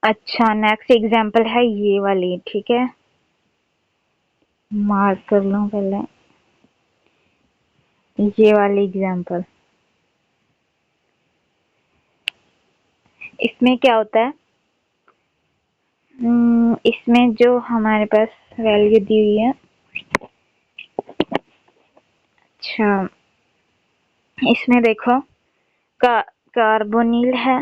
अच्छा, next example है ये वाली, ठीक है। मार्क कर लो पहले ये वाली एग्जांपल। इसमें क्या होता है, इसमें जो हमारे पास वैल्यू दी हुई है, अच्छा इसमें देखो का कार्बोनिल है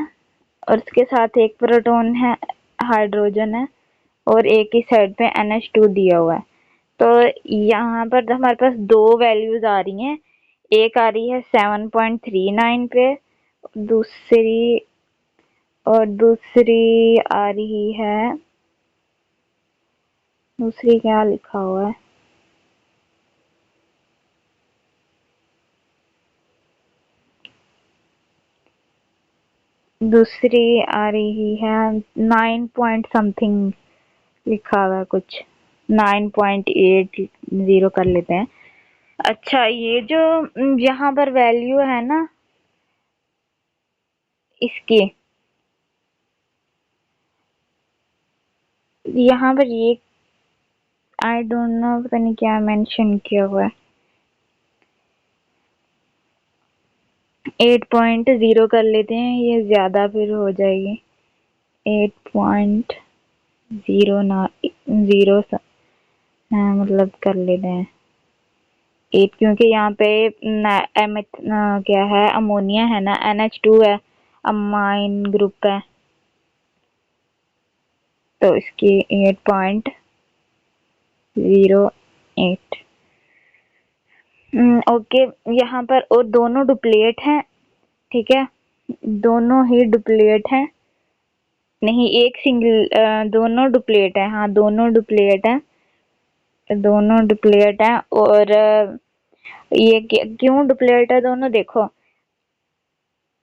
और उसके साथ एक प्रोटॉन है, हाइड्रोजन है और एक ही साइड पे NH2 दिया हुआ है। तो यहाँ पर हमारे पास दो वैल्यूज आ रही हैं, एक आ रही है 7.39 पे, दूसरी दूसरी आ रही है, दूसरी क्या लिखा हुआ है, दूसरी आ रही है 9 पॉइंट समथिंग लिखा हुआ है, कुछ 9.80 कर लेते हैं। अच्छा ये जो यहाँ पर वैल्यू है ना इसकी, यहाँ पर ये आई डोंट नो, पता नहीं क्या मेंशन किया हुआ है, 8.0 कर लेते हैं, ये ज्यादा फिर हो जाएगी। 8.0 ना 0 मतलब कर लेते हैं 8, क्योंकि यहाँ पे क्या है, अमोनिया है ना, NH2 है, अमाइन ग्रुप है, तो इसकी 8.08। ओके, यहाँ पर और दोनों डुप्लीकेट हैं, ठीक है, दोनों ही डुप्लीकेट हैं, नहीं एक सिंगल, दोनों डुप्लीकेट है, हाँ दोनों डुप्लीकेट है, दोनों डुप्लीकेट है। और ये क्यों डुप्लीकेट है दोनों, देखो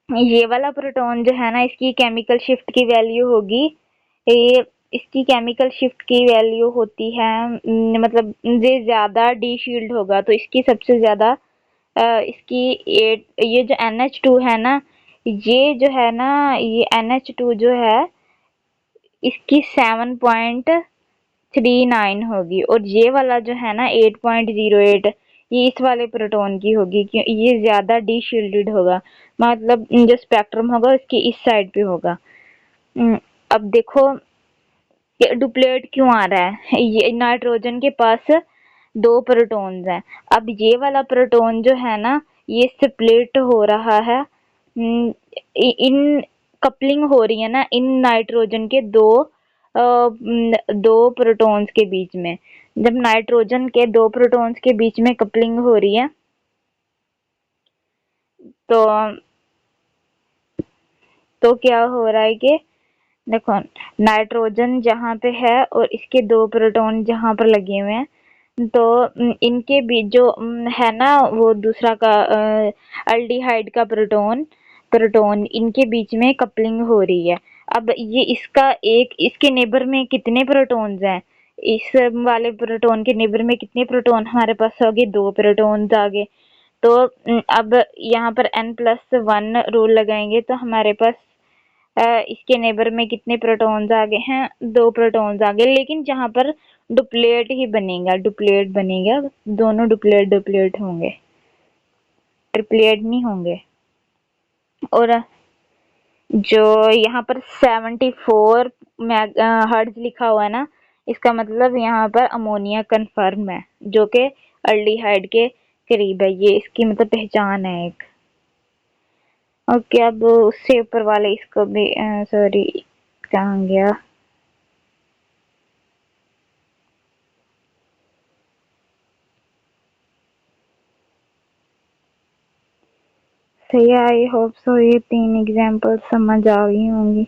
ये वाला प्रोटॉन जो है ना, इसकी केमिकल शिफ्ट की वैल्यू होगी, ये इसकी केमिकल शिफ्ट की वैल्यू होती है, मतलब ये ज्यादा डी शील्ड होगा, तो इसकी सबसे ज्यादा इसकी 8, ये जो NH2 है ना, ये जो है ना, ये NH2 जो है इसकी 7.39 होगी, और ये वाला जो है ना 8.08, ये इस वाले प्रोटॉन की होगी, क्यों ये ज्यादा डी शील्डेड होगा, मतलब जो स्पेक्ट्रम होगा उसकी इस साइड पे होगा। अब देखो ये डुप्लीकेट क्यों आ रहा है, ये नाइट्रोजन के पास दो प्रोटॉन्स हैं, अब ये वाला प्रोटॉन जो है ना ये स्प्लिट हो रहा है, इन कपलिंग हो रही है ना इन नाइट्रोजन के दो प्रोटॉन्स के बीच में, जब नाइट्रोजन के दो प्रोटॉन्स के बीच में कपलिंग हो रही है, तो क्या हो रहा है कि देखो नाइट्रोजन जहाँ पे है और इसके दो प्रोटॉन जहाँ पर लगे हुए हैं, तो इनके बीच जो है ना वो दूसरा का अल्डिहाइड का प्रोटॉन प्रोटॉन इनके बीच में कपलिंग हो रही है। अब ये इसका एक इसके नेबर में कितने प्रोटॉन्स हैं, इस वाले प्रोटॉन के नेबर में कितने प्रोटॉन हमारे पास हो गए, दो प्रोटॉन्स आ गए। तो अब यहाँ पर N+1 रूल लगाएंगे तो हमारे पास इसके नेबर में कितने प्रोटॉन्स आ गए हैं, दो प्रोटॉन्स आ गए, लेकिन जहाँ पर डुप्लीकेट ही बनेगा, डुप्लीकेट बनेगा, दोनों डुप्लीकेट डुप्लीकेट होंगे, ट्रिप्लीकेट नहीं होंगे। और जो यहाँ पर 74 हर्ट्ज लिखा हुआ है ना, इसका मतलब यहाँ पर अमोनिया कन्फर्म है, जो कि अल्डिहाइड के करीब है, ये इसकी मतलब पहचान है एक। ओके, अब उससे ऊपर वाले इसको भी सॉरी कहाँ गया, सही, आई होप सो ये 3 एग्जाम्पल समझ आ गई होंगी।